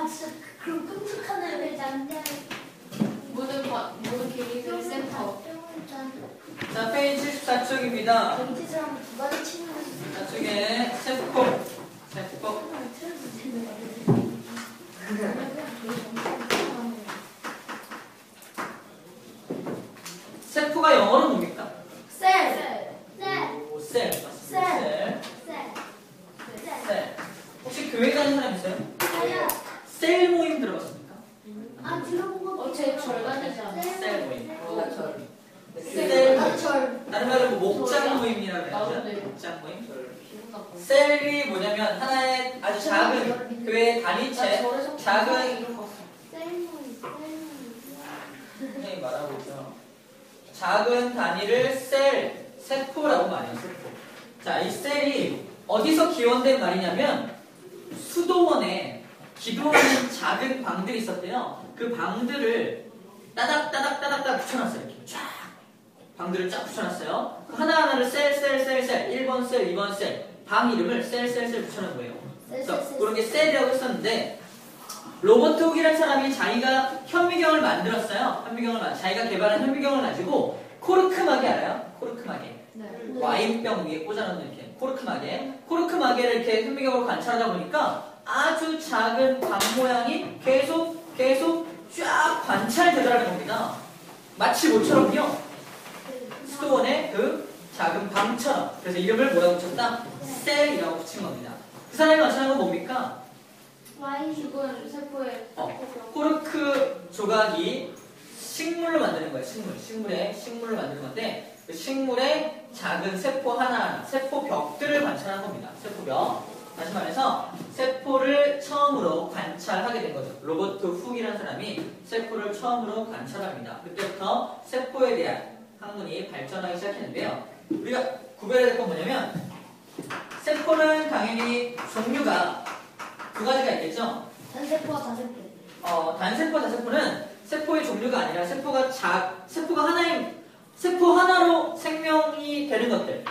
진짜 그런 끔찍한 애들 장면. 모든 개미들 센터. 자, 페이지 74쪽입니다. 정치 사람 두 가지 치는 거. 저쪽에 세포. 세포가 영어로 뭡니까? 셀. 오, 셀. 맞습니다. 셀. 혹시 교회 가는 사람 있어요? 아야. 셀 모임 들어봤습니까? 아 들어본 거. 제 절반이잖아. 셀 모임. 셀. 다른 말로 뭐 목장 모임이라고 해야 되나? 네. 목장 모임. 기분 나빠. 셀이 뭐냐면 하나의 아주 작은 교회 단위체, 작은 셀모이. 선생님이 말하고 있죠. 작은 단위를 셀, 세포라고 말해요. 세포. 자, 이 셀이 어디서 기원된 말이냐면 수도원에 기도하는 작은 방들이 있었대요. 그 방들을 따닥따닥 붙여놨어요. 이렇게 쫙 방들을 쫙 붙여놨어요. 하나하나를 셀, 1번 셀, 2번 셀, 방 이름을 셀 붙여놓은 거예요. 그래서 그런 게 셀이라고 했었는데 로버트 훅이라는 사람이 자기가 현미경을 만들었어요. 자기가 개발한 현미경을 가지고 코르크마개 알아요? 코르크마개. 네. 와인병 위에 꽂아놓는 이렇게 코르크마개를 이렇게 현미경으로 관찰하다 보니까 아주 작은 방 모양이 계속 쫙 관찰되더라는 겁니다. 마치 뭐처럼요? 수도원의 그 작은 방처럼. 그래서 이름을 뭐라고 붙였다? 셀이라고 붙인 겁니다. 그 사람이 관찰한 건 뭡니까? 죽은 세포의 코르크 조각이 식물로 만드는 거예요. 식물로 만드는 건데 그 식물의 작은 세포 하나하나, 세포벽들을 관찰한 겁니다. 세포벽. 다시 말해서 세포를 처음으로 관찰하게 된 거죠. 로버트 훅이라는 사람이 세포를 처음으로 관찰합니다. 그때부터 세포에 대한 학문이 발전하기 시작했는데요. 우리가 구별해야 될 건 뭐냐면 세포는 당연히 종류가 두 가지가 있겠죠. 단세포와 다세포. 단세포, 다세포는 세포의 종류가 아니라 세포가 세포 하나로 생명이 되는 것들.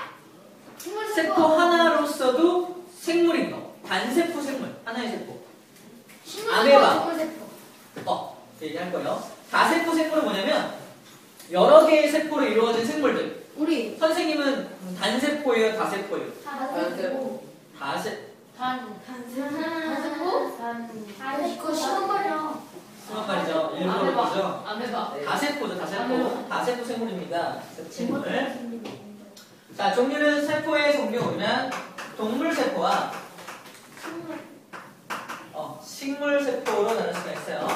세포 하나로서도 생물인 거. 단세포 생물, 하나의 세포. 아메바. 얘기할 거예요. 다세포 생물은 뭐냐면 여러 개의 세포로 이루어진 생물들. 우리 선생님은 단세포예요, 다세포예요? 다세포. 그거 심한 말이야. 심한 말이죠. 일부러 그러죠. 아메바. 다세포죠, 다세포 생물입니다. 생물. 자, 종류는 세포의 종류는 동물세포와 식물세포로 나눌 수가 있어요.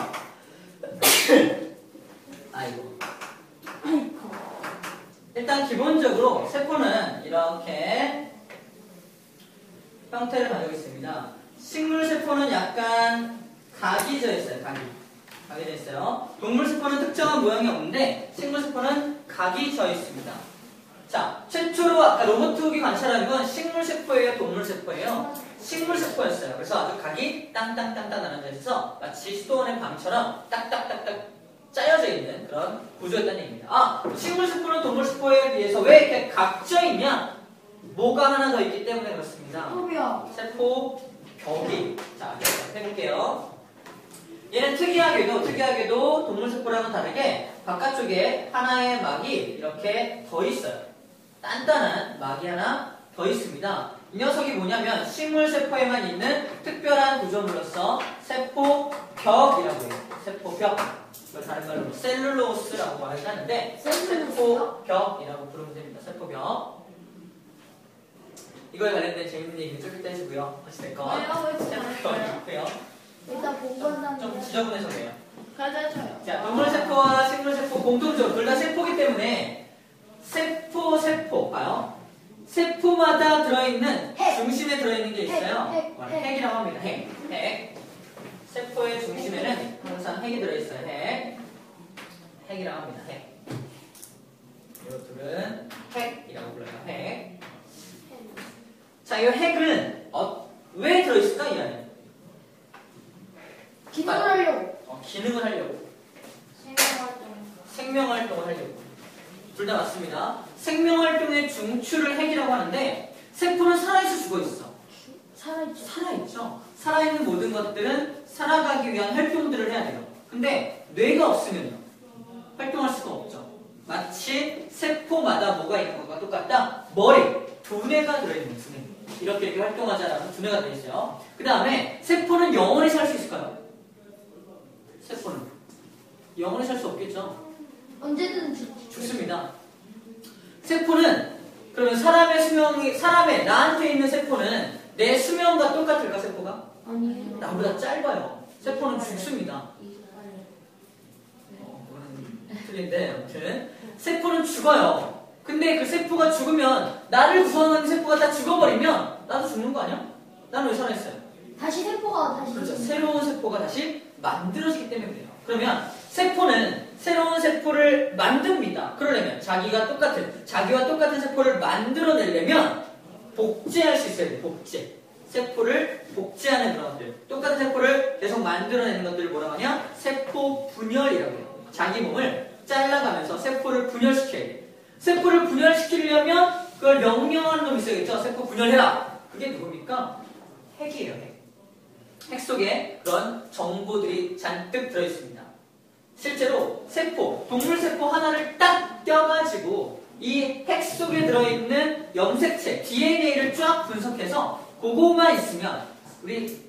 아이고. 일단 기본적으로 세포는 이렇게 형태를 가지고 있습니다. 식물세포는 약간 각이 져 있어요. 각이 져 있어요. 동물세포는 특정한 모양이 없는데 식물세포는 각이 져 있습니다. 자, 최초로 아까 로버트 훅이 관찰한 건 식물세포예요, 동물세포예요? 식물세포였어요. 그래서 아주 각이 땅땅땅땅 나눠져 있어서 마치 수도원의 방처럼 딱딱딱딱 짜여져 있는 그런 구조였다는 얘기입니다. 식물세포는 동물세포에 비해서 왜 이렇게 각져 있냐? 뭐가 하나 더 있기 때문에 그렇습니다. 세포 벽이. 자, 해볼게요. 얘는 특이하게도 동물세포랑은 다르게 바깥쪽에 하나의 막이 이렇게 더 있어요. 단단한 막이 하나 더 있습니다. 이 녀석이 뭐냐면 식물세포에만 있는 특별한 구조물로서 세포벽이라고 해요. 세포벽. 이걸 다른 말로 셀룰로스라고 말하긴 하는데 세포벽이라고 부르면 됩니다. 세포벽. 이거에 관련된 재밌는 얘기는 좀 이따 해주고요. 어찌됐건 세포벽이고요. 좀 지저분해서 그래요. 가자줘요. 자, 동물세포와 식물세포 공통적으로 둘 다 세포기 때문에 세포 봐요. 세포마다 들어있는 중심에 들어있는 게 있어요. 핵이라고 합니다. 핵. 세포의 중심에는 항상 핵이 들어있어요. 핵이라고 합니다. 핵. 이 둘은 핵이라고 불러요. 핵. 자, 이 핵은 왜 들어있을까? 이 안에? 기능을 하려고. 기능을 하려고. 생명활동을 하려고. 둘 다 맞습니다. 생명활동의 중추를 핵이라고 하는데 세포는 살아있어 죽어있어? 살아있죠. 살아있는 모든 것들은 살아가기 위한 활동들을 해야 돼요. 근데 뇌가 없으면요. 활동할 수가 없죠. 마치 세포마다 뭐가 있는 것과 똑같다. 머리, 두뇌가 들어있는 두뇌. 이렇게 활동하지 않아서 두뇌가 들어있어요. 그 다음에 세포는 영원히 살 수 있을까요? 세포는 영원히 살 수 없겠죠. 언제든 죽습니다. 세포는 그러면 사람의 나한테 있는 세포는 내 수명과 똑같을까 세포가? 아니에요. 나보다 짧아요. 세포는 죽습니다. 그거는 틀린데 아무튼 세포는 죽어요. 근데 그 세포가 죽으면 나를 구성하는 세포가 다 죽어버리면 나도 죽는 거 아니야? 나는 왜 살아있어요? 다시 세포가 다시. 그렇죠. 새로운 세포가 다시 만들어지기 때문에 그래요. 그러면 세포는 새로운 세포를 만듭니다. 그러려면 자기와 똑같은 세포를 만들어내려면 복제할 수 있어야 돼요. 복제. 세포를 복제하는 그런 것들. 똑같은 세포를 계속 만들어내는 것들을 뭐라고 하냐? 세포 분열이라고 해요. 자기 몸을 잘라가면서 세포를 분열시켜야 돼요. 세포를 분열시키려면 그걸 명령하는 놈이 있어야겠죠. 세포 분열해라. 그게 누굽니까? 핵이에요. 핵 속에 그런 정보들이 잔뜩 들어있습니다. 실제로 세포, 동물세포 하나를 딱 떼어가지고 이 핵 속에 들어있는 염색체, DNA를 쫙 분석해서 그거만 있으면 우리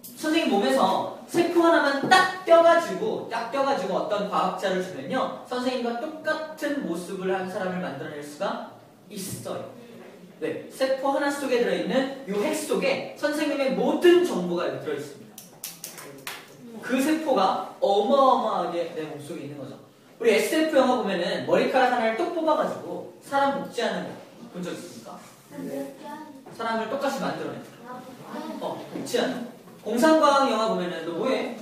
선생님 몸에서 세포 하나만 딱 떼어가지고 어떤 과학자를 주면요. 선생님과 똑같은 모습을 한 사람을 만들어낼 수가 있어요. 네, 세포 하나 속에 들어있는 이 핵 속에 선생님의 모든 정보가 여기 들어있습니다. 그 세포가 어마어마하게 내 몸속에 있는 거죠. 우리 SF 영화 보면은 머리카락 하나를 똑 뽑아가지고 사람 복제하는 거 본 적 있습니까? 사람을 똑같이 만들어내. 복제하는 거. 공상과학 영화 보면은 너 뭐해?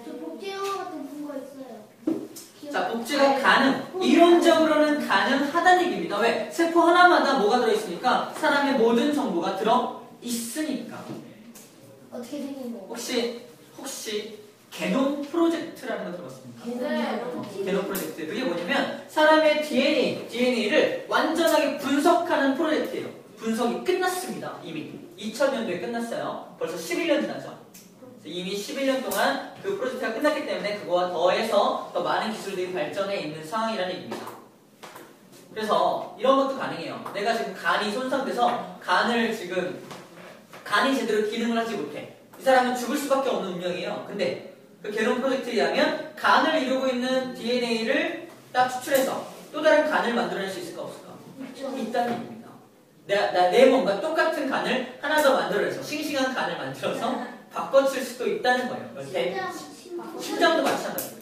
저 복제 영화 같은 거 있어요. 자, 복제가 이론적으로는 가능하다는 얘기입니다. 왜? 세포 하나마다 뭐가 들어있으니까 사람의 모든 정보가 들어있으니까. 어떻게 생긴 거? 혹시 게놈 프로젝트라는 거 들어봤습니까? 네. 게놈 프로젝트. 그게 뭐냐면 사람의 DNA를 완전하게 분석하는 프로젝트예요. 분석이 끝났습니다. 이미 2000년도에 끝났어요. 벌써 11년 지났죠. 이미 11년 동안 그 프로젝트가 끝났기 때문에 그거와 더해서 더 많은 기술들이 발전해 있는 상황이라는 얘기입니다. 그래서 이런 것도 가능해요. 내가 지금 간이 손상돼서 간이 제대로 기능을 하지 못해. 이 사람은 죽을 수밖에 없는 운명이에요. 근데 그 게놈 프로젝트에 의하면 간을 이루고 있는 DNA를 딱 추출해서 또 다른 간을 만들어낼 수 있을까 없을까? 있다는 얘기입니다. 내 몸과 똑같은 간을 하나 더 만들어내서 싱싱한 간을 만들어서 바꿔칠 수도 있다는 거예요. 심장도 마찬가지예요.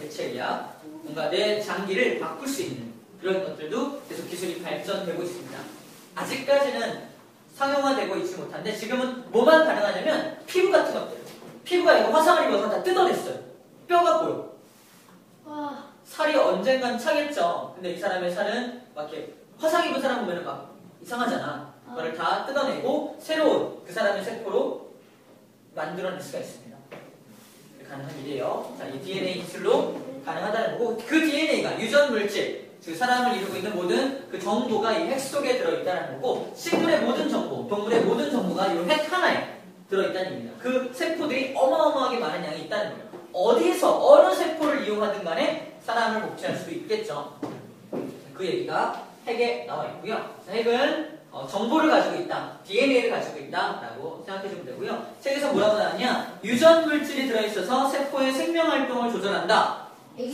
대체의학. 뭔가 내 장기를 바꿀 수 있는 그런 것들도 계속 기술이 발전되고 있습니다. 아직까지는 상용화되고 있지 못한데 지금은 뭐만 가능하냐면 피부 같은 것들. 피부가 이거 화상을 입어서 다 뜯어냈어요. 뼈가 보여. 살이 언젠간 차겠죠. 근데 이 사람의 살은 막 이렇게 화상 입은 사람 보면 막 이상하잖아. 그거를 다 뜯어내고 새로운 그 사람의 세포로 만들어낼 수가 있습니다. 가능한 일이에요. 자, 이 DNA 기술로 가능하다는 거고 그 DNA가 유전 물질, 그 사람을 이루고 있는 모든 그 정보가 이 핵 속에 들어있다는 거고 식물의 모든 정보, 동물의 모든 정보가 이 핵 하나에 들어있다는 얘기입니다. 그 세포들이 어마어마하게 많은 양이 있다는 거예요. 어디서 어느 세포를 이용하든 간에 사람을 복제할 수도 있겠죠. 그 얘기가 핵에 나와 있고요. 핵은 정보를 가지고 있다, DNA를 가지고 있다라고 생각해주면 되고요. 책에서 뭐라고 나왔냐? 유전 물질이 들어있어서 세포의 생명활동을 조절한다.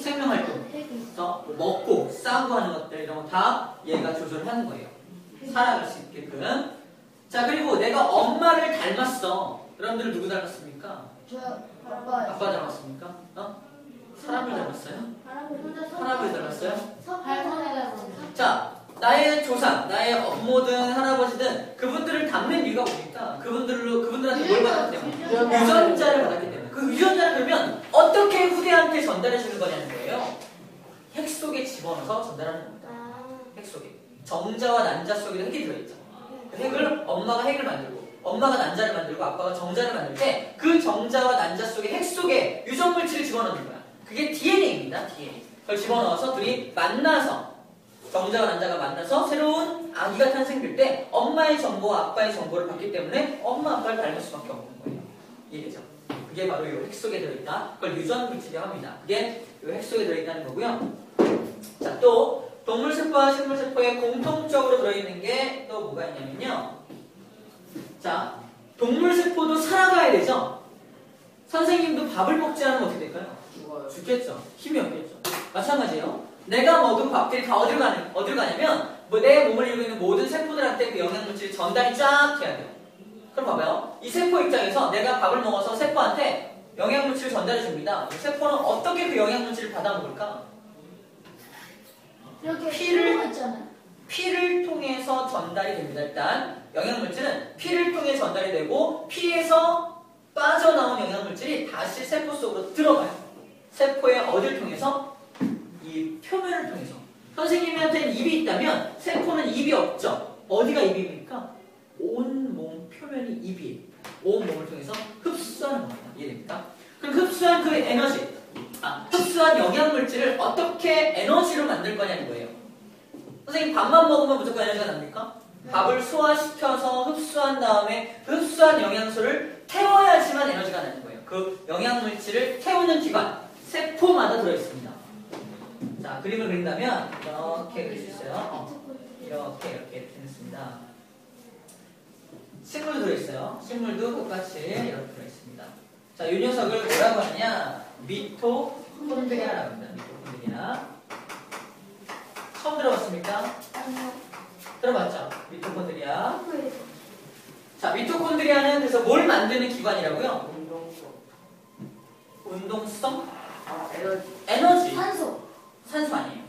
생명활동. 그래서 먹고 싸고 하는 것들 이런 거 다 얘가 조절하는 거예요. 살아갈 수 있게끔. 자, 그리고 내가 엄마를 닮았어. 여러분들은 누구 닮았습니까? 저요. 아빠요. 아빠 닮았습니까? 사람을 닮았어요? 사람을 닮았어요? 자, 나의 조상, 나의 엄모든 할아버지든 그분들을 닮는 이유가 뭡니까? 그분들한테 뭘 받았기 때문에? 유전자를 받았기 때문에. 그 유전자를 그러면 어떻게 후대한테 전달해 주는 거냐는 거예요. 핵 속에 집어넣어서 전달하는 겁니다. 핵 속에. 정자와 난자 속에도 핵이 들어있죠. 그 핵을 엄마가 핵을 만들고 엄마가 난자를 만들고 아빠가 정자를 만들 때 그 정자와 난자 속에 핵 속에 유전물질을 집어넣는 거야. 그게 DNA입니다. DNA. 그걸 집어넣어서 둘이 만나서 정자와 난자가 만나서 새로운 아기가 탄생될 때 엄마의 정보와 아빠의 정보를 받기 때문에 엄마 아빠를 닮을 수밖에 없는 거예요. 이해되죠? 그게 바로 이 핵 속에 들어있다. 그걸 유전 물질이라고 합니다. 그게 이 핵 속에 들어있다는 거고요. 자, 또 동물세포와 식물세포에 공통적으로 들어있는 게 또 뭐가 있냐면요. 자, 동물세포도 살아가야 되죠? 선생님도 밥을 먹지 않으면 어떻게 될까요? 죽겠죠. 힘이 없겠죠. 마찬가지예요. 내가 먹은 밥들이 다 어디로 가냐면 내 몸을 이루고 있는 모든 세포들한테 그 영양물질이 전달이 쫙 돼야 돼요. 그럼 봐봐요. 이 세포 입장에서 내가 밥을 먹어서 세포한테 영양물질을 전달해 줍니다. 세포는 어떻게 그 영양물질을 받아 먹을까? 이렇게 피를- 있잖아요. 피를 통해서 전달이 됩니다. 일단 영양물질은 피를 통해 전달이 되고 피에서 빠져나온 영양물질이 다시 세포 속으로 들어가요. 세포의 어디를 통해서? 이 표면을 통해서. 선생님한테는 입이 있다면 세포는 입이 없죠. 어디가 입입니까? 온몸 표면이 입이에요. 온몸을 통해서 흡수하는 겁니다. 이해됩니까? 그럼 흡수한 그 에너지, 흡수한 영양물질을 어떻게 에너지로 만들 거냐는 거예요. 선생님 밥만 먹으면 무조건 에너지가 납니까? 밥을 소화시켜서 흡수한 다음에 그 흡수한 영양소를 태워야지만 에너지가 나는 거예요. 그 영양물질을 태우는 기관, 세포마다 들어있습니다. 자, 그림을 그린다면 이렇게 그릴 수 있어요. 이렇게 했습니다. 식물도 들어있어요. 식물도 똑같이 이렇게 들어있습니다. 자, 이 녀석을 뭐라고 하느냐? 미토콘드리아라고 합니다. 미토콘드리아. 처음 들어봤습니까? 아니요. 들어봤죠? 미토콘드리아. 자, 미토콘드리아는 그래서 뭘 만드는 기관이라고요? 운동성? 에너지. 산소 아니에요.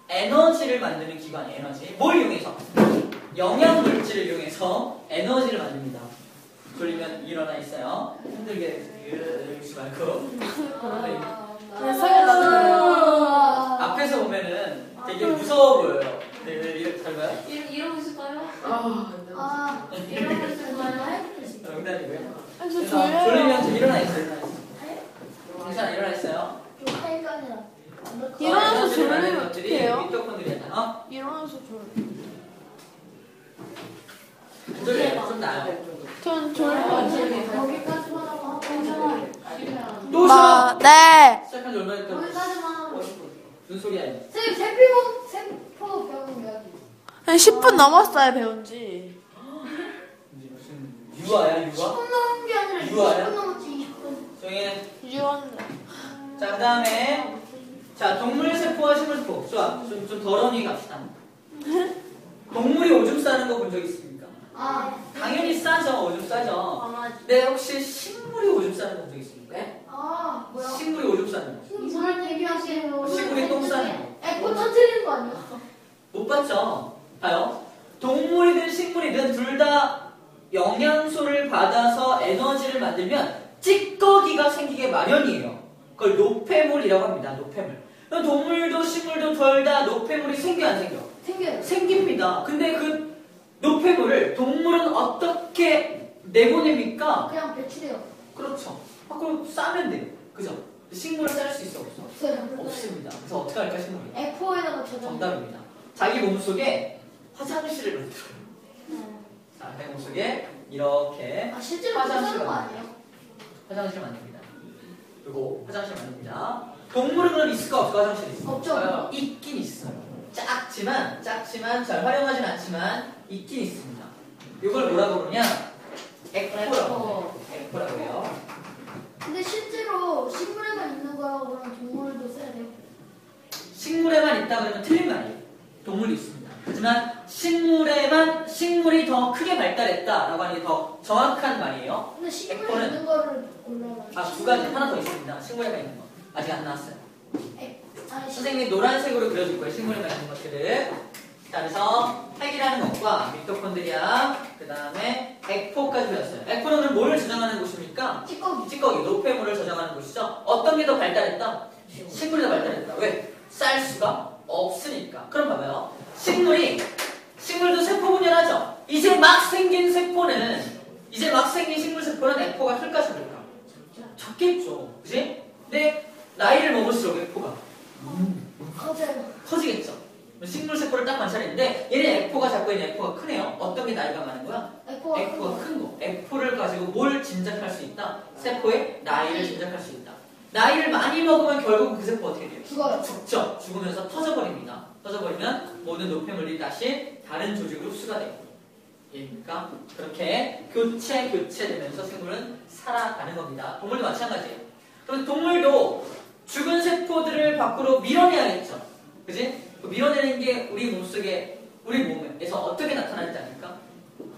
에너지를 만드는 기관이에요. 에너지. 뭘 이용해서? 영양물질을 이용해서 에너지를 만듭니다. 졸리면 일어나 있어요. 힘들게 이러지 말고. 앞에서 보면은 되게 무서워 보여요. 이렇게 잘 봐요? 이러고 있을까요? 이러고 있을까요? 농담이고요. 그래서 그래서 졸려요. 졸리면 좀 일어나 있어요. 괜찮아, 일어나 있어요. 일어나서 에너지를 만드는 졸리면 것들이 어떡해요? 미토콘드리아잖아. 일어나서 졸려요. 좀 나아요. 전 졸려. 거기까지만 하고 괜찮아. 또 싫어? 네. 시작한 지 얼마 됐다고? 거기까지만 하고. 무슨 소리야? 선생님 세포 배우는 거야. 한 10분 넘었어요, 배운 지. 무슨 유아야, 유아? 10분 넘은 게 아니라 유아야? 20분 넘었지. 20분. 조용히 해. 유언. 자, 그 다음에 자, 동물세포와 식물세포. 좋아. 좀 더러운 얘기 갑시다. 동물이 오줌 싸는 거 본 적 있습니까? 당연히 싸죠. 오줌 싸죠. 네, 혹시 식물이 오줌 싸는 거 본 적 있습니까? 뭐야? 식물이 오줌 싸는 거. 이상한 얘기하세요. 식물이 똥 싸는 거. 에코 터트리는 거 아니야? 못 봤죠? 봐요. 동물이든 식물이든 둘 다 영양소를 받아서 에너지를 만들면 찌꺼기가 생기게 마련이에요. 그걸 노폐물이라고 합니다. 노폐물. 그럼 동물도 식물도 둘 다 노폐물이 생겨 안 생겨? 생겨요. 생깁니다. 근데 그 노폐물을 동물은 어떻게 내보냅니까? 그냥 배출해요. 그렇죠. 그럼 싸면 돼요. 그죠? 식물을 쌀 수 있어 없어? 없어요. 없습니다. 그래서 어떻게 할까 식물이? 에코에다가 저장. 정답입니다. 자기 몸속에 화장실을 만들어요. 자, 내 몸속에 이렇게 실제로 화장실 화장실 거 만듭니다. 아니에요? 화장실 만듭니다. 그리고 화장실 만듭니다. 동물은 그럼 있을까 없을까 화장실이 있어? 없죠. 있긴 있어요. 작지만 잘 활용하진 않지만 있긴 있습니다. 이걸 뭐라고 그러냐? 에코라고 해요. 근데 실제로 식물에만 있는 거라고 그러면 동물도 써야 돼요. 식물에만 있다 그러면 틀린 말이에요. 동물이 있습니다. 하지만 식물이 더 크게 발달했다라고 하는 게 더 정확한 말이에요. 근데 식물에 에코는- 있는 거를 골라봐요. 두 가지 하나 더 있습니다. 식물에만 있는 거 아직 안 나왔어요. 아니, 선생님이 노란색으로 그려줄 거예요. 식물에만 있는 것들을. 자, 그래서 핵이라는 것과 미토콘드리아, 그 다음에 에코까지 배웠어요. 에코는 그럼 뭘 저장하는 곳입니까? 찌꺼기, 노폐물을 저장하는 곳이죠. 어떤 게 더 발달했다? 식물이 더 발달했다. 왜? 쌀 수가 없으니까. 그럼 봐봐요. 식물도 세포 분열하죠. 이제 막 생긴 식물 세포는 에코가 클까 작을까? 작겠죠. 그지? 근데 나이를 먹을수록 에코가 커져요. 커지겠죠. 식물 세포를 딱 관찰했는데 얘는 F4가 작고 얘는 F4가 크네요. 어떤 게 나이가 많은 거야? F가 큰 거. F를 가지고 뭘 짐작할 수 있다? 세포의 나이를 짐작할 수 있다. 나이를 많이 먹으면 결국 그 세포 어떻게 돼요? 죽어요. 죽죠. 죽으면서 터져버립니다. 터져버리면 모든 노폐물이 다시 다른 조직으로 흡수가 돼요. 그러니까 그렇게 교체되면서 생물은 살아가는 겁니다. 동물도 마찬가지예요. 그럼 동물도 죽은 세포들을 밖으로 밀어내야겠죠. 그지? 그 밀어내는 게 우리 몸에서 어떻게 나타나지 않을까?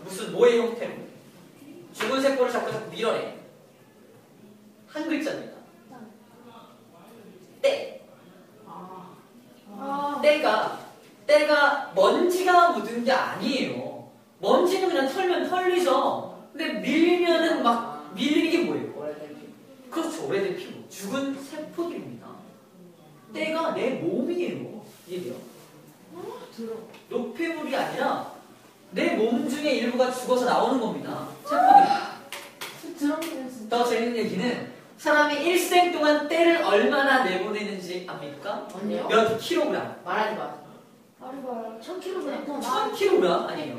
무슨 뭐의 형태로? 죽은 세포를 자꾸 밀어내. 한 글자입니다. 때. 때가 먼지가 묻은 게 아니에요. 먼지는 그냥 털면 털리죠. 근데 밀리면은 막 밀리는 게 뭐예요? 그렇죠. 오래된 피부. 죽은 세포들입니다. 때가 내 몸이에요. 이해돼요? 노폐물이 아니라 내 몸 중에 일부가 죽어서 나오는 겁니다. 세포들이. 더 재밌는 얘기는 사람이 일생 동안 때를 얼마나 내보내는지 압니까? 언니요? 몇 킬로그램? 말하지 마. 말이 봐요. 1000kg. 1000킬로그램? 아니에요.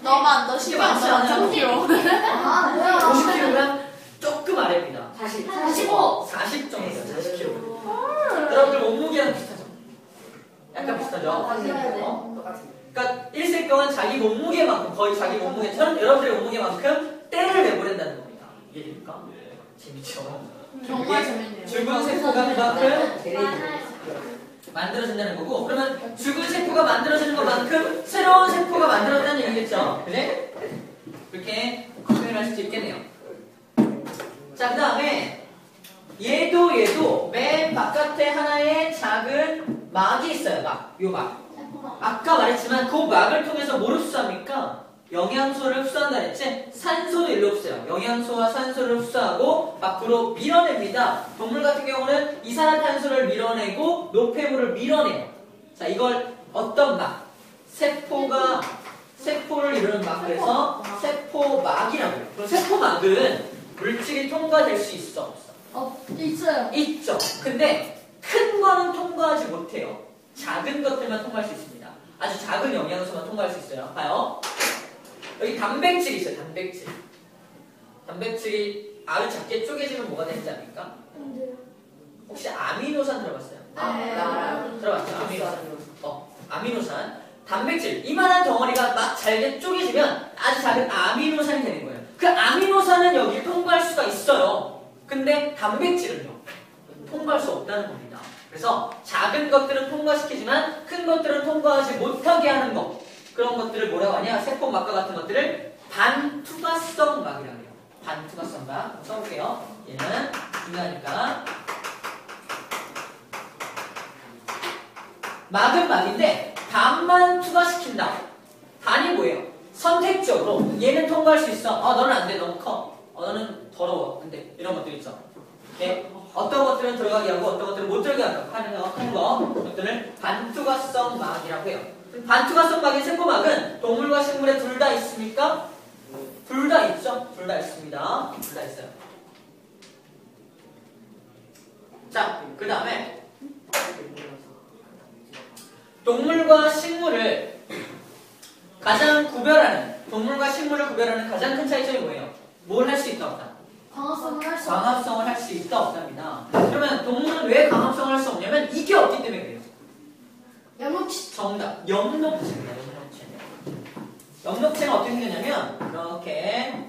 너만 너 신경 안 쓰면 1000kg. 아, 뭐야. 50킬로그램? 조금 아래입니다. 45. 40 정도예요. 40킬로그램. 여러분들 몸무게랑 비슷하죠? 약간 비슷하죠? 그러니까 일생 동안 자기 몸무게만큼 거의 자기 몸무게처럼 여러분들의 몸무게만큼 때를 내보낸다는 겁니다. 이해됩니까? 재밌죠? 정말 재밌네요. 죽은 세포가 그만큼 만들어진다는 거고, 그러면 죽은 세포가 만들어지는 것만큼 새로운 세포가 만들어진다는 얘기겠죠? 그래? 그렇게 표현할 수도 있겠네요. 자, 그 다음에 얘도 맨 바깥에 하나의 작은 막이 있어요. 요 막. 아까 말했지만 그 막을 통해서 뭘 흡수합니까? 영양소를 흡수한다 했지? 산소도 일로 흡수해요. 영양소와 산소를 흡수하고 밖으로 밀어냅니다. 동물 같은 경우는 이산화탄소를 밀어내고 노폐물을 밀어내요. 자, 이걸 어떤 막? 세포를 이루는 막, 그래서 세포막이라고 해요. 그럼 세포막은 물질이 통과될 수 있어? 없어? 있어요. 있죠. 근데 큰 거는 통과하지 못해요. 작은 것들만 통과할 수 있습니다. 아주 작은 영양소만 통과할 수 있어요. 봐요. 여기 단백질이 있어요. 단백질이 아주 작게 쪼개지면 뭐가 되는지 압니까? 혹시 아미노산 들어봤어요? 들어봤죠? 아미노산. 단백질. 이만한 덩어리가 막 잘게 쪼개지면 아주 작은 아미노산이 되는 거예요. 그 아미노산은 여기 통과할 수가 있어요. 근데 단백질은요? 통과할 수 없다는 겁니다. 그래서 작은 것들은 통과시키지만 큰 것들은 통과하지 못하게 하는 것. 그런 것들을 뭐라고 하냐? 세포막과 같은 것들을 반투과성 막이라고 해요. 반투과성 막. 한번 써볼게요. 얘는 중요하니까. 막은 막인데 반만 투과시킨다. 반이 뭐예요? 선택적으로 얘는 통과할 수 있어. 너는 안 돼. 너무 커. 너는 더러워. 안 돼. 이런 것들 있죠. 네? 어떤 것들은 들어가게 하고 어떤 것들은 못 들어가게 하는 것들을 반투과성 막이라고 해요. 반투과성 막인 세포막은 동물과 식물에 둘 다 있습니까? 둘 다 있죠? 둘 다 있습니다. 둘 다 있어요. 자, 그 다음에 동물과 식물을 동물과 식물을 구별하는 가장 큰 차이점이 뭐예요? 뭘 할 수 있다 없다? 광합성을 할 수 있다 없답니다. 그러면 동물은 왜 광합성을 할 수 없냐면 이게 없기 때문에 그래요. 정답. 엽록체입니다. 엽록체는 어떻게 생겼냐면 이렇게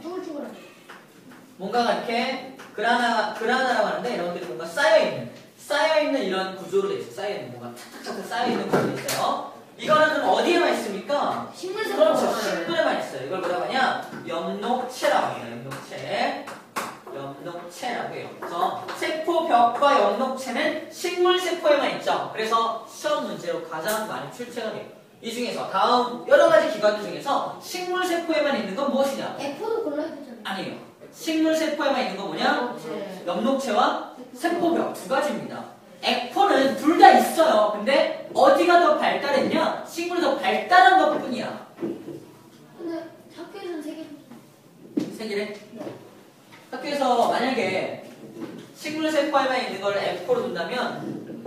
뭔가가 이렇게 그라나라고 하는데 이런 것들이 뭔가 쌓여있는 이런 구조로 되어 있어요. 쌓여있는 뭔가 탁탁탁 쌓여있는 구조로 되어 있어요. 이거는 그럼 어디에만 있습니까? 식물세포. 그렇죠. 식물에만 있어요. 이걸 뭐라고 하냐? 엽록체라고 해요. 엽록체라고 해요. 그래서 세포벽과 엽록체는 식물세포에만 있죠. 그래서 시험 문제로 가장 많이 출제가 돼요. 이 중에서 다음 여러 가지 기관들 중에서 식물세포에만 있는 건 무엇이냐? F도 골라야 되잖아요. 아니에요. 식물세포에만 있는 건 뭐냐? 엽록체와 세포벽 두 가지입니다. 액포는 둘 다 있어요. 근데 어디가 더 발달했냐? 식물이 더 발달한 것 뿐이야. 근데 학교에서는 세 개래? 학교에서 만약에 식물세포에만 있는 걸 액포로 둔다면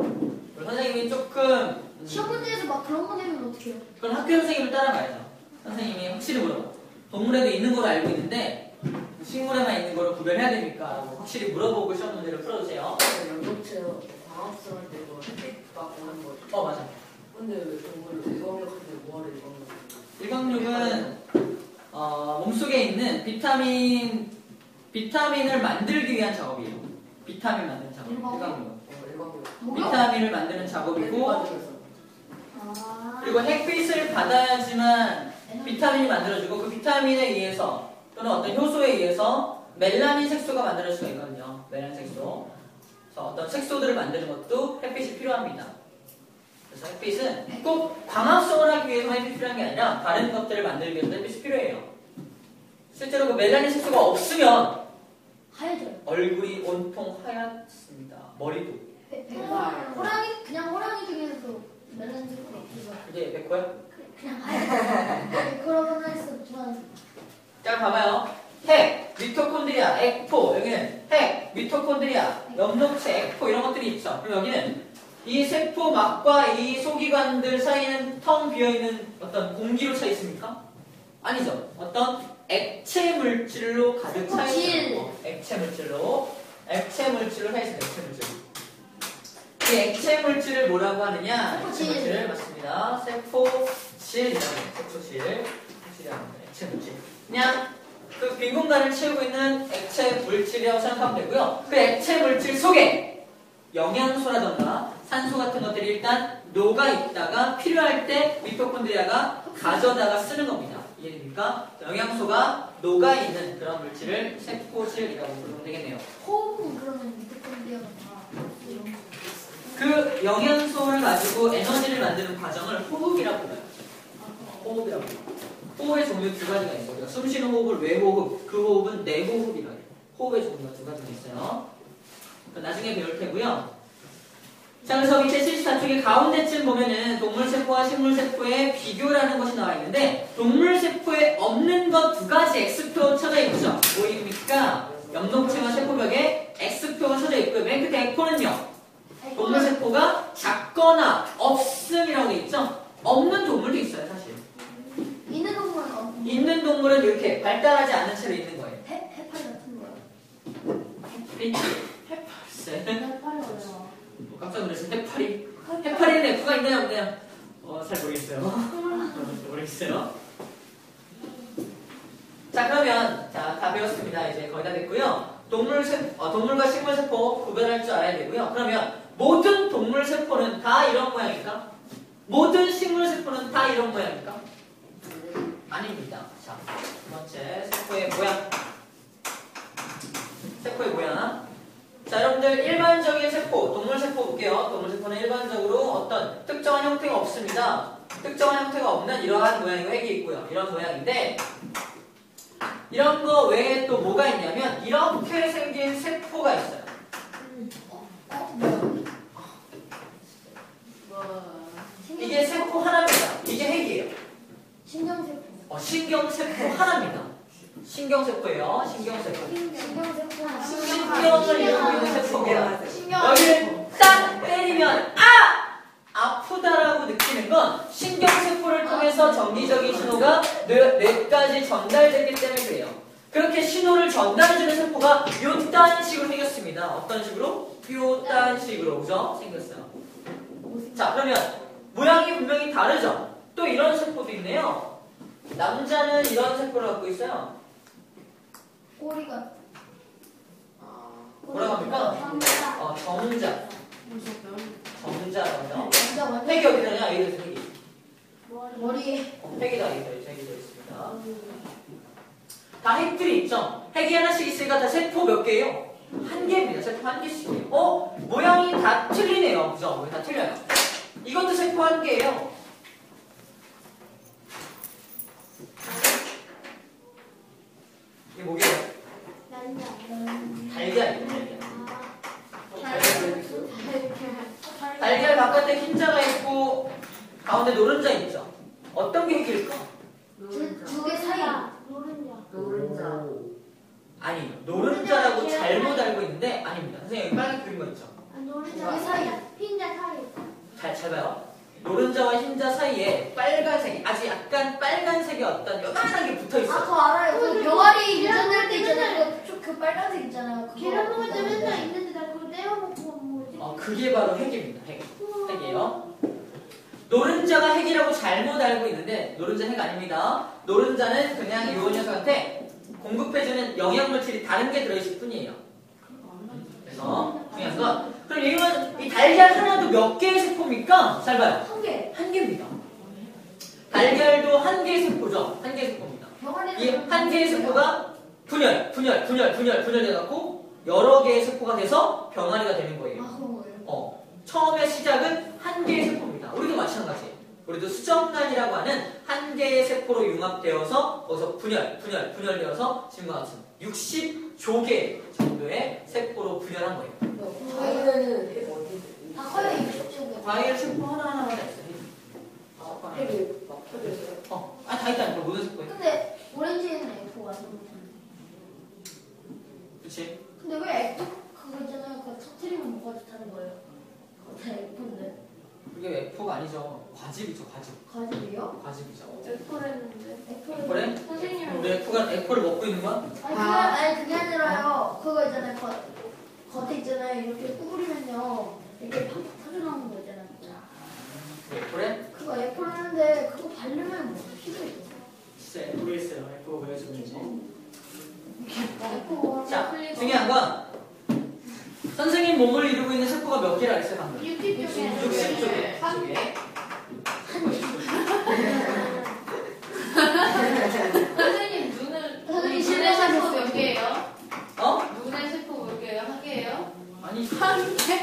우리 선생님이 조금 시험 문제에서 막 그런 거 내면 어떡해요? 그럼 학교 선생님을 따라가야죠. 선생님이 확실히 물어봐. 동물에도 있는 걸로 알고 있는데 식물에만 있는 거를 구별해야 됩니까? 라고 확실히 물어보고 시험 문제를 풀어주세요. 연동체요. 광합성을 내고 햇빛 막 오는 거죠. 맞아. 근데 왜 동물을 일광욕한테 뭐하러 일광욕? 일광욕은 몸속에 있는 비타민을 만들기 위한 작업이에요. 비타민 만드는 작업. 일광욕. 일광욕. 뭐요? 비타민을 만드는 작업이고 아. 그리고 햇빛을 받아야지만 비타민이 만들어지고 그 비타민에 의해서 또는 어떤 효소에 의해서 멜라닌 색소가 만들어질 수가 있거든요. 멜라닌 색소. 그래서 어떤 색소들을 만드는 것도 햇빛이 필요합니다. 그래서 햇빛은 꼭 광합성을 하기 위해서만 햇빛이 필요한 게 아니라 다른 것들을 만들기 위해서도 햇빛이 필요해요. 실제로 그 멜라닌 색소가 없으면 하얘져요. 얼굴이 온통 하얗습니다. 머리도. 호랑이 그냥 호랑이 중에서도 멜라닌 색소가 없어서 이게 백호야? 그냥 하얘. 그러면 했었지만 자, 봐봐요. 핵, 미토콘드리아, 액포. 여기는 핵, 미토콘드리아, 엽록체, 액포 이런 것들이 있죠. 그럼 여기는 이 세포막과 이 소기관들 사이에는 텅 비어있는 어떤 공기로 차 있습니까? 아니죠. 어떤 액체 물질로 가득 차 있어요. 액체 물질로 차 있어요. 액체 물질. 이 액체 물질을 뭐라고 하느냐? 액체 물질을 맞습니다. 세포질이라고 해요. 세포질이라고 합니다. 액체 물질. 그냥 그 빈 공간을 채우고 있는 액체 물질이라고 생각하면 되고요. 그 액체 물질 속에 영양소라던가 산소 같은 것들이 일단 녹아 있다가 필요할 때 미토콘드리아가 가져다가 쓰는 겁니다. 이해됩니까? 영양소가 녹아 있는 그런 물질을 세포질이라고 부르면 되겠네요. 호흡은 그러면 미토콘드리아가 다 이런 거. 그 영양소를 가지고 에너지를 만드는 과정을 호흡이라고 불러요. 호흡이라고 불러요. 호흡의 종류 두 가지가 있어요. 우리가 숨 쉬는 호흡을 외호흡, 그 호흡은 내호흡이라고 해요. 호흡의 종류가 두 가지가 있어요. 나중에 배울 테고요. 자, 그래서 밑에 74쪽의 가운데쯤 보면은 동물세포와 식물세포의 비교라는 것이 나와 있는데 동물세포에 없는 것 두 가지 X표 쳐져 있죠. 뭐입니까? 엽록체와 세포벽에 X표가 쳐져 있고요. 맨 끝에 액포는요. 동물세포가 작거나 없음이라고 돼 있죠. 없는 동물도 있어요, 사실. 있는 동물은 없는. 있는 동물은 이렇게 발달하지 않은 채로 있는 거예요. 해파리 같은 거요. 해파리. 해파리 어려워. 깜짝 놀랐어요. 해파리는 F가 있나요, 없나요? 잘 모르겠어요. 모르겠어요. 자, 그러면 다 배웠습니다. 이제 거의 다 됐고요. 동물과 식물세포 구별할 줄 알아야 되고요. 그러면 모든 동물세포는 다 이런 모양일까? 모든 식물세포는 다 이런 모양일까? 아닙니다. 자, 두 번째 세포의 모양. 세포의 모양. 자, 여러분들 일반적인 세포, 동물세포 볼게요. 동물세포는 일반적으로 어떤 특정한 형태가 없습니다. 특정한 형태가 없는 이러한 모양의 핵이 있고요. 이런 모양인데 이런 거 외에 또 뭐가 있냐면 이렇게 생긴 세포가 있어요. 이게 세포 하나입니다. 이게 핵이에요. 신경세포. 신경세포 하나입니다. 신경세포예요. 신경세포. 신경세포. 신경을 이루고 있는 세포입니다. 신경. 여기를 딱 때리면 아프다라고 느끼는 건 신경세포를 통해서 전기적인 신호가 뇌까지 전달되기 때문에 그래요. 그렇게 신호를 전달해주는 세포가 요딴 식으로 생겼습니다. 어떤 식으로? 요딴 식으로 그죠? 생겼어요. 자, 그러면 모양이 분명히 다르죠? 또 이런 세포도 있네요. 남자는 이런 세포를 갖고 있어요. 꼬리가. 뭐라고 합니까? 정자. 정자라고요. 핵이 어디 되냐? 여기 있어요, 핵이. 머리에. 핵이다, 핵이 더 있습니다. 다 핵들이 있죠? 핵이 하나씩 있으니까 다 세포 몇 개예요? 한 개입니다. 세포 한 개씩이에요. 모양이 다 틀리네요. 그죠? 다 틀려요. 이것도 세포 한 개예요. 이게 뭐게요? 달걀이에요, 달걀. 달걀 바깥에 흰자가 있고 가운데 노른자 있죠? 어떤 게 핵일까? 두 개 사이. 노른자. 아니, 노른자라고 잘못 알고 있는데 아닙니다. 선생님 여기 빨간 그린 거 있죠? 두개 사이. 흰자 사이. 잘 봐요. 노른자와 흰자 사이에 빨간색이 아주 약간 빨간색이 어떤 요만한 게 붙어 아, 있어요. 그거 알아요. 그 병아리 유전될 때 있잖아요. 그 빨간색 있잖아요. 그거. 계란 먹을 때 맨날 있는데 나 그거 떼어먹고 뭐지? 그게 바로 핵입니다. 핵이에요. 노른자가 핵이라고 잘못 알고 있는데 노른자 핵 아닙니다. 노른자는 그냥 이 녀석한테 공급해주는 영양물질이 다른 게 들어있을 뿐이에요. 그래서 중요한 건 그럼 이건 이 달걀 하나도 몇 개의 세포입니까? 잘 봐요. 한 개. 한 개입니다. 달걀도 한 개의 세포죠. 한 개의 세포입니다. 이 한 개의 세포가 분열돼갖고 여러 개의 세포가 돼서 병아리가 되는 거예요. 아, 그런 거예요. 처음의 시작은 한 개의 세포입니다. 우리도 마찬가지. 우리도 수정란이라고 하는 한 개의 세포로 융합되어서 거기서 분열되어서 지금과 같은 60조개 정도의 세포로 분열한 거예요. 과일은 핵 어디? 다 커요, 이쪽. 과일 세포 하나하나가 있어요. 핵이 막 켜져 있어요. 다 있다니까 모든 세포에. 근데 오렌지는 F가 아니고. 그치? 근데 왜 F 그거 있잖아요. 그거 터트리면 뭐가 좋다는 거예요? 그거 다 F인데. 그게 F가 아니죠. 과즙이죠, 과즙. 가지고요? 과즙이죠. F랬는데. F를. 그래? 선생님은 우리 F를 먹고 있는 거야? 아니 그게 아니라요. 그거 있잖아요. 겉에 있잖아요. 이렇게 구부리면요. 이렇게 팍 터져나오는 거 있잖아요. 그래? 그거 F를 하는데 그거 바르면 뭐 필요해요. 글쎄, 모르겠어요. F가 왜 주는지. F 자, 중요한 건 선생님 몸을 이루고 있는 세포가 몇 개라 했어요, 방금? 60쪽에 60쪽에. 선생님 눈을 선생님 눈의 세포 실내에서 몇 개예요? 눈의 세포 몇 개예요? 한 개예요? 아니,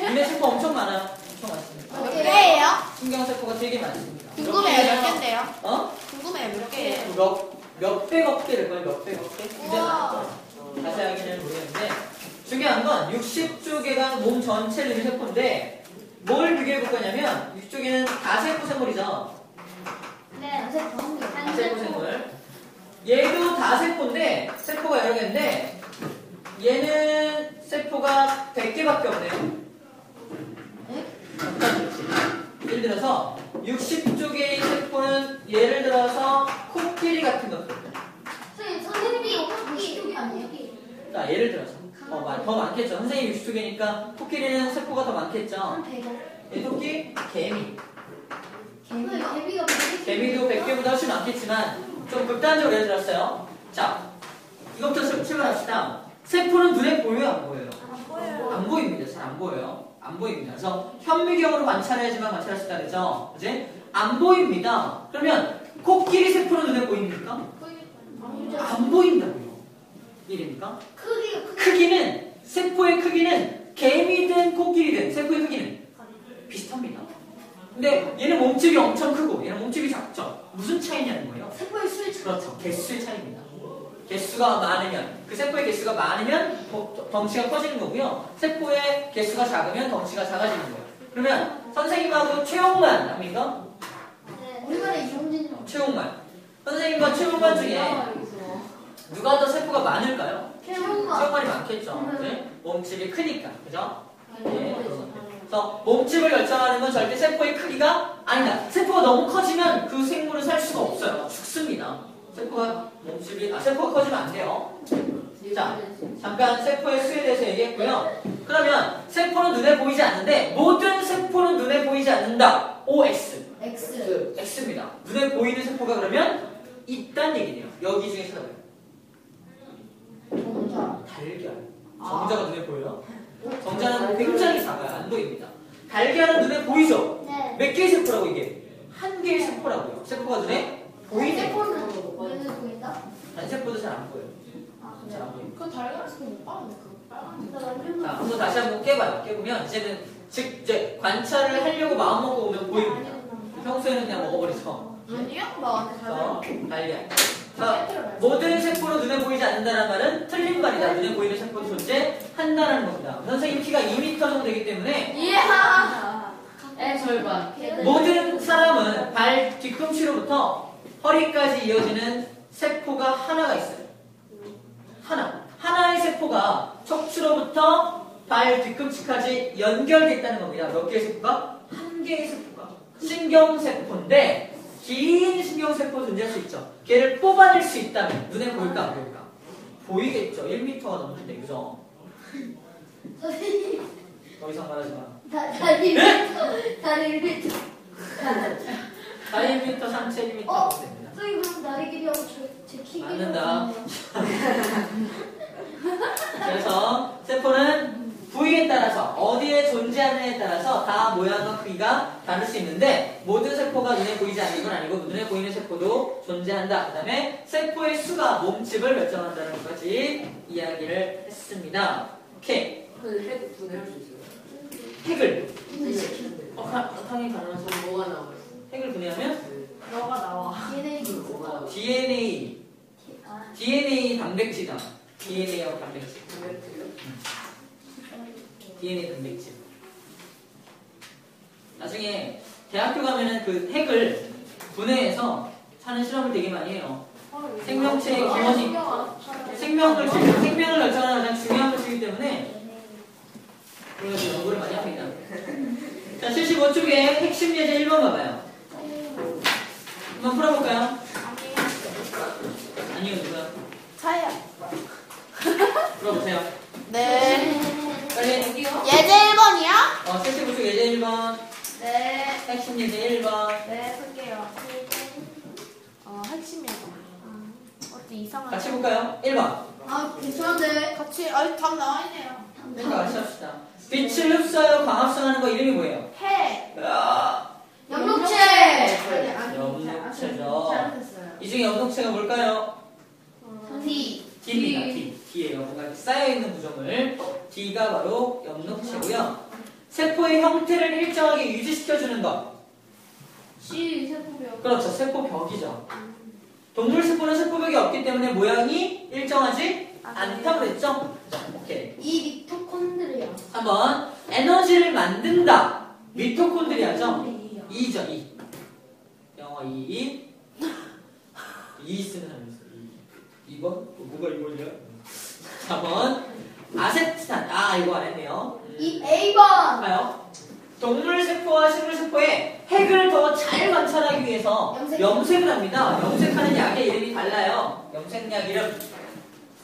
눈의 세포 엄청 많아요. 엄청 많습니다. 몇 개예요? 신경세포가 되게 많습니다. 궁금해요. 몇 개인데요? 어? 궁금해요. 몇 개예요? 몇백억 개를 거예요, 몇백억 개? 이제 우와. 자세하게는 모르겠는데 중요한 건 60조 개가 몸 전체를 이룬 세포인데 뭘 비교해 볼 거냐면 60조 개는 다세포 생물이죠. 네. 다세포 생물. 얘도 다세포인데 세포가 여러 개인데 얘는 세포가 100개밖에 없네요. 예를 들어서 60조 개의 세포는 예를 들어서 코끼리 같은 것들. 선생님이 이쪽이 아니에요? 자, 예를 들어서 더 많겠죠. 선생님 60조 개니까 코끼리는 세포가 더 많겠죠. 한 100억. 이 토끼, 개미. 개미가 개미도 100개보다 훨씬 많겠지만 좀 극단적으로 예를 들었어요. 자, 이것부터 출발합시다. 세포는 눈에 보여요, 안 보여요? 안 보입니다. 잘 안 보여요. 안 보입니다. 그래서 현미경으로 관찰해야지만 관찰할 수 있다 그랬죠? 그지? 안 보입니다. 그러면 코끼리 세포는 눈에 보입니까? 안 보인다고요. 일입니까? 크기는 세포의 크기는 개미든 코끼리든 세포의 크기는 비슷합니다. 근데 얘는 몸집이 엄청 크고 얘는 몸집이 작죠. 무슨 차이냐는 거예요? 세포의 수의 차이. 그렇죠. 개수의 차이입니다. 개수가 많으면 그 세포의 개수가 많으면 덩치가 커지는 거고요. 세포의 개수가 작으면 덩치가 작아지는 거예요. 그러면 선생님하고 최홍만 압니까? 우리만의 이용진 최홍만. 선생님과 최홍만 중에 누가 더 세포가 많을까요? 최홍만이 많겠죠. 네? 몸집이 크니까. 그죠? 네. 그래서 몸집을 결정하는 건 절대 세포의 크기가 아니다. 세포가 너무 커지면 그 생물은 살 수가 없어요. 죽습니다. 세포가 커지면 안 돼요. 자, 잠깐 세포의 수에 대해서 얘기했고요. 그러면 세포는 눈에 보이지 않는데 모든 세포는 눈에 보이지 않는다. OX. X입니다. 눈에 보이는 세포가 그러면 있단 얘기네요. 여기 중에 찾아봐요. 달걀. 정자가 눈에 보여요? 정자는 굉장히 작아요. 안 보입니다. 달걀은 눈에 보이죠? 네. 몇 개의 세포라고 이게? 한 개의 세포라고요. 세포가 눈에 보이네. 세포는 눈에 보인다? 단세포도 잘 안 보여요. 잘 안 보여요. 그건 달걀에서 못 봤는데 그거 자, 한번 다시 한번 깨봐요. 깨보면 이제는 이제 관찰을 하려고 마음 먹고 오면 보입니다. 평소에는 그냥 먹어버리죠. 아니요? 나한테 그래서 달걀 달걀. 자, 모든 세포는 눈에 보이지 않는다는 말은 틀린 말이다. 눈에 보이는 세포도 존재한다는 겁니다. 선생님 키가 2m 정도 되기 때문에 이야 절반. 모든 사람은 발 뒤꿈치로부터 허리까지 이어지는 세포가 하나가 있어요. 하나의 세포가 척추로부터 발 뒤꿈치까지 연결되어 있다는 겁니다. 몇 개의 세포가? 한 개의 세포가. 신경세포인데 긴 신경세포 존재할 수 있죠. 걔를 뽑아낼 수 있다면 눈에 보일까 안 보일까? 보이겠죠. 1m가 넘는데 그죠? 선생님, 더 이상 말하지 마. 다리 1m. 다리 1m, 상체 1m 어? 정도 됩니다. 선생님, 그럼 다리 길이하고 제 키. 맞는다. 그래서 세포는 부위에 따라서 어디에 존재하느냐에 따라서 다 모양과 크기가 다를 수 있는데 모든 세포가 눈에 보이지 않는 건 아니고 눈에 보이는 세포도 존재한다. 그 다음에 세포의 수가 몸집을 결정한다는 것까지 이야기를 했습니다. 오케이. 핵 분해할 수 있어요. 핵을 당연히 가능하죠. 뭐가 나와요? 핵을 분해하면 너가 나와. 얘네 뭐가 나와요? DNA 단백질이다. DNA하고 단백질. DNA 단백질. 나중에 대학교 가면은 그 핵을 분해해서 하는 실험을 되게 많이 해요. 생명체의 기원이 생명을 결정하는 가장 중요한 것이기 때문에 그래서 연구를 많이 합니다. 자, 75쪽에 핵심 예제 1번 봐봐요. 한번 풀어볼까요? 아니요, 누구야? 차야. 풀어보세요. 네. 빨리. 예제 1번이야? 75쪽 예제 1번. 네. 핵심 예제 1번. 네, 쓸게요. 핵심 예제. 어디 이상한. 같이 볼까요? 1번. 아, 괜찮은데. 같이, 답 나와 있네요. 그러니까 같이 합시다. 빛을 흡수하여 광합성하는 거 이름이 뭐예요? 해. 염록체. 염록체죠. 잘못했어요. 이 중에 염록체가 뭘까요? D. D입니다. D. D예요. 뭔가 이렇게 쌓여있는 구조물. D가 바로 염록체고요. 세포의 형태를 일정하게 유지시켜주는 것. C 세포벽. 그렇죠. 세포벽이죠. 동물 세포는 세포벽이 없기 때문에 모양이 일정하지 않다고 그랬죠? 오케이. 이 미토콘드리아. 3번. 에너지를 만든다. 미토콘드리아죠? 2죠. 2. 영어 2. 2 쓰는 사람 있어요. 2번? 뭐가 2번이야? 4번. 아세트산. 이거 안 했네요. 이 A번. 봐요. 동물 세포와 식물 세포의 핵을 더 잘 관찰하기 위해서 염색을 합니다. 염색하는 약의 이름이 달라요. 염색약 이름.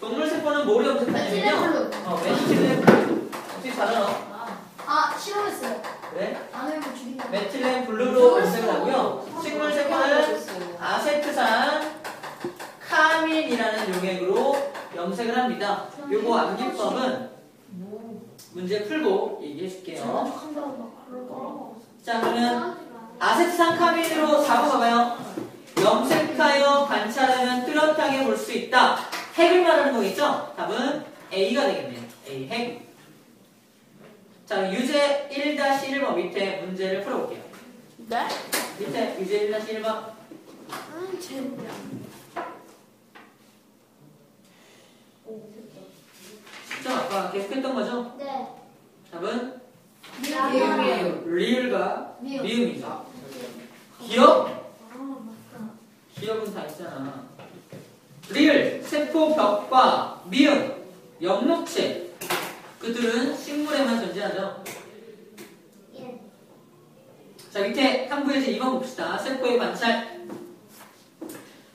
동물 세포는 뭐를 염색하냐면요. 메틸렌 블루. 어떻게 잘 알아? 싫어했어요. 그래? 안 해보고 죽인다. 메틸렌 블루로 염색을 하고요. 식물 세포는 아세트산 카민이라는 용액으로 염색을 합니다. 요거 암기법은 문제 풀고 얘기해 줄게요. 자, 그러면 아세트산 카민으로 4번 봐봐요. 염색하여 관찰하면 뚜렷하게 볼 수 있다. 핵을 말하는 거겠죠? 답은 A가 되겠네요. A, 핵. 자, 유제 1-1번 밑에 문제를 풀어볼게요. 네? 밑에 유제 1-1번. 재밌냐. 시점 아까 계속했던 거죠? 네. 답은 미음이에요. 리을과 미음. 미음이죠. 기억? 기억은 다 있잖아. 리을, 세포벽과 미음, 염록체. 그들은 식물에만 존재하죠. 자, 밑에 탐구에서 2번 봅시다. 세포의 관찰.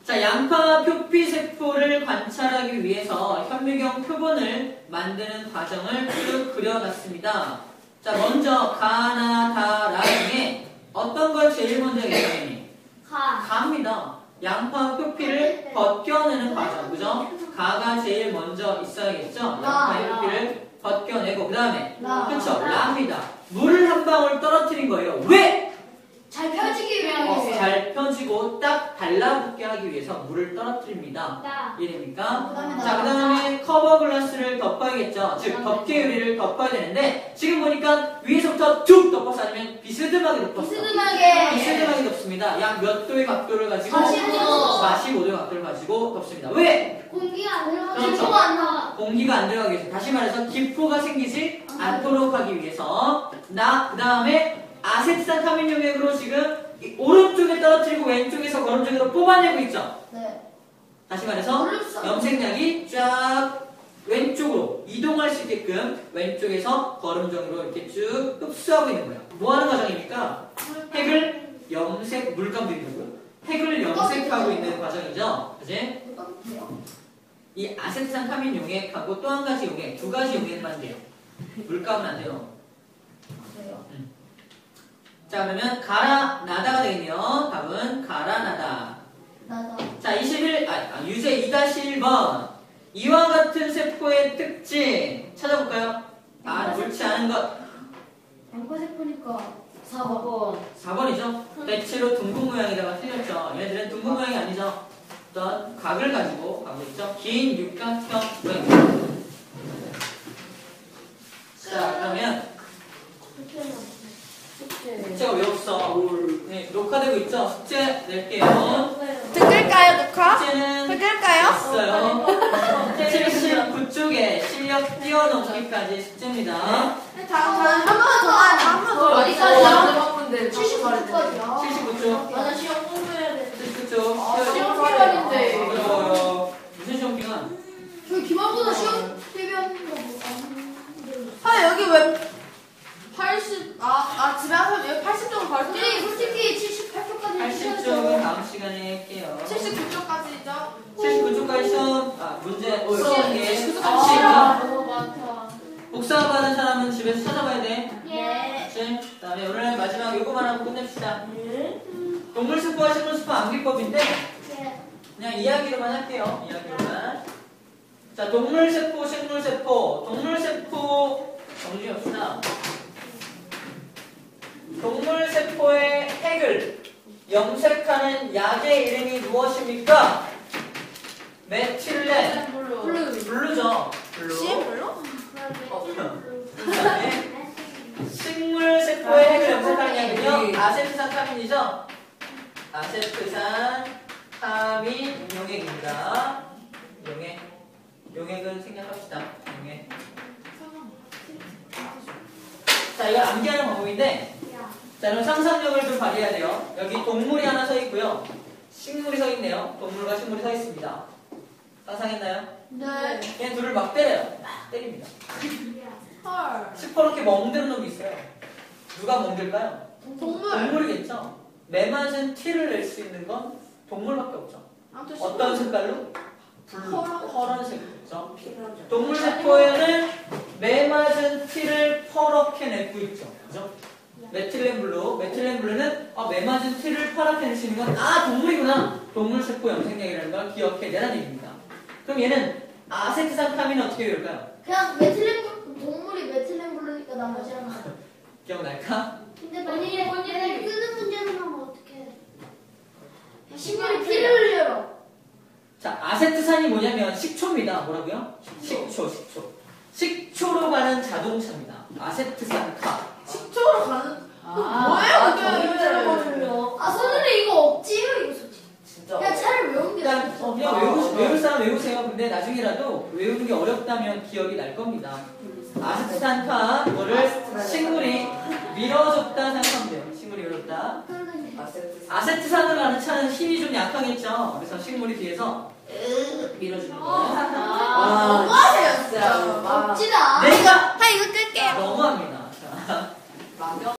자, 양파 표피 세포를 관찰하기 위해서 현미경 표본을 만드는 과정을 쭉 그려놨습니다. 자, 먼저 가나, 다, 라 중에 어떤 걸 제일 먼저 얘기하니? 가입니다. 양파 표피를 벗겨내는 과정, 그죠? 가가 제일 먼저 있어야겠죠? 양파의 표피를 벗겨내고, 그 다음에, 그쵸? 라입니다. 물을 한 방울 떨어뜨린 거예요. 왜? 잘 펴지기 위해. 잘 펴지고 딱 달라붙게 하기 위해서 물을 떨어뜨립니다. 이해됩니까? 자, 그 다음에 커버 글라스를 덮어야겠죠. 즉, 덮개 유리를 덮어야 되는데, 지금 보니까 위에서부터 툭 덮어서 아니면 비스듬하게 덮었어. 비스듬하게 덮습니다. 약 몇 도의 각도를 가지고 45도의 각도를 가지고 덮습니다. 왜? 공기가 안 들어가고 그렇죠. 기포가 안 나와. 공기가 안 들어가기 위해서, 다시 말해서 기포가 생기지 않도록 하기 위해서. 그 다음에 아세트산 카민 용액으로 지금 오른쪽에 떨어뜨리고 왼쪽에서 거름쪽으로 뽑아내고 있죠. 네. 다시 말해서 염색약이 쫙 왼쪽으로 이동할 수 있게끔 왼쪽에서 거름쪽으로 이렇게 쭉 흡수하고 있는 거예요. 뭐 하는 과정입니까? 핵을 염색 물감들이고요. 핵을 염색하고 있는 과정이죠. 그지? 어떻게요? 이 아세트산 카민 용액하고 또 한 가지 용액, 두 가지 용액만 돼요. 물감은 안 돼요. 그래요. 자, 그러면 가라나다가 되겠네요. 답은 가라나다. 나다. 자, 유제 2-1번. 이와 같은 세포의 특징 찾아볼까요? 옳지 않은 것. 방파세포니까 4번. 4번이죠. 대체로 둥근 모양에다가 틀렸죠. 얘네들은 둥근 모양이 아니죠. 어떤 각을 가지고 가고 있죠. 긴 육각형 모양입니다. 자, 그러면 숙제가 왜 없어? 네, 녹화되고 있죠? 숙제 낼게요. 듣을까요, 녹화? 숙제는 듣을까요? 있어요. 79쪽에 실력 뛰어넘기까지 숙제입니다. 한번 더. 어디까지야? 근데 79초까지요. 79쪽. 맞아, 시험 공부해야 돼. 79쪽. 시험 기간인데. 어려워요. 무슨 시험 기간? 저희 기말고사 시험 대비하는 거 뭐? 아, 여기 왜 80, 집에 와서 여기 80점을 바로 선생님, 솔직히 78초까지 80쪽은 다음 시간에 할게요. 79점까지죠? 79쪽까지 시험, 문제, 시험, 게 79쪽. 너무 많다. 복사 받은 사람은 집에서 찾아봐야 돼. 예. 그치? 그 다음에 오늘 마지막 요거만 하고 끝냅시다. 동물수포와 식물수포 암기법인데, 그냥 이야기로만 할게요. 이야기로만. 자, 동물세포, 식물세포. 동물세포, 정리합시다. 동물세포의 핵을 염색하는 약의 이름이 무엇입니까? 메틸렌. 블루죠. 블루. CM블루? 그 다음에 식물세포의 핵을 염색하는 약은요, 아세트산 카민이죠? 아세트산 카민 용액입니다. 용액은 생략합시다. 용액. 자, 이거 암기하는 방법인데, 자, 그럼 상상력을 좀 발휘해야 돼요. 여기 동물이 하나 서 있고요. 식물이 서 있네요. 동물과 식물이 서 있습니다. 상상했나요? 네. 얘 둘을 막 때려요. 막 때립니다. 헐. 시퍼렇게 멍드는 놈이 있어요. 누가 멍들까요? 동물. 동물이겠죠. 매맞은 티를 낼 수 있는 건 동물밖에 없죠. 아무튼 어떤 색깔로? 블루, 파란. 파란색이죠. 동물 세포에는 매맞은 티를 퍼렇게 내고 있죠. 그죠? 메틸렌 블루는 매맞은 티를 파랗게 낼 수 있는 건 동물이구나. 동물 세포 염색약이라는 걸 기억해내라는 얘기입니다. 그럼 얘는 아세트산 카민은 어떻게 외울까요? 그냥 메틸렌 동물이 메틸렌 부르니까 나머지 하나. 기억날까? 근데 본인이 끄는 문제는 하면 어떡해? 식물이 피를 흘려요. 자, 아세트산이 뭐냐면 식초입니다. 뭐라고요? 식초. 식초로 가는 자동차입니다. 아세트산 카. 식초로 가는. 뭐예요, 그게? 선생님 이거 없지요 이거 솔직히. 진짜. 그냥 차를 외우는 게 일단 낫죠. 그냥 외울 사람 외우세요. 근데 나중에라도 외우는 게 어렵다면 기억이 날 겁니다. 아세트산 카, 이거를 식물이 밀어줬다 생각하면 돼요. 식물이 밀어줬다. 아세트산으로 가는 차는 힘이 좀 약하겠죠. 그래서 식물이 뒤에서 밀어주는 거예요. 너무하세요, 진짜. 진짜. 없지다. 내가 이거 끌게요. 너무합니다. 자.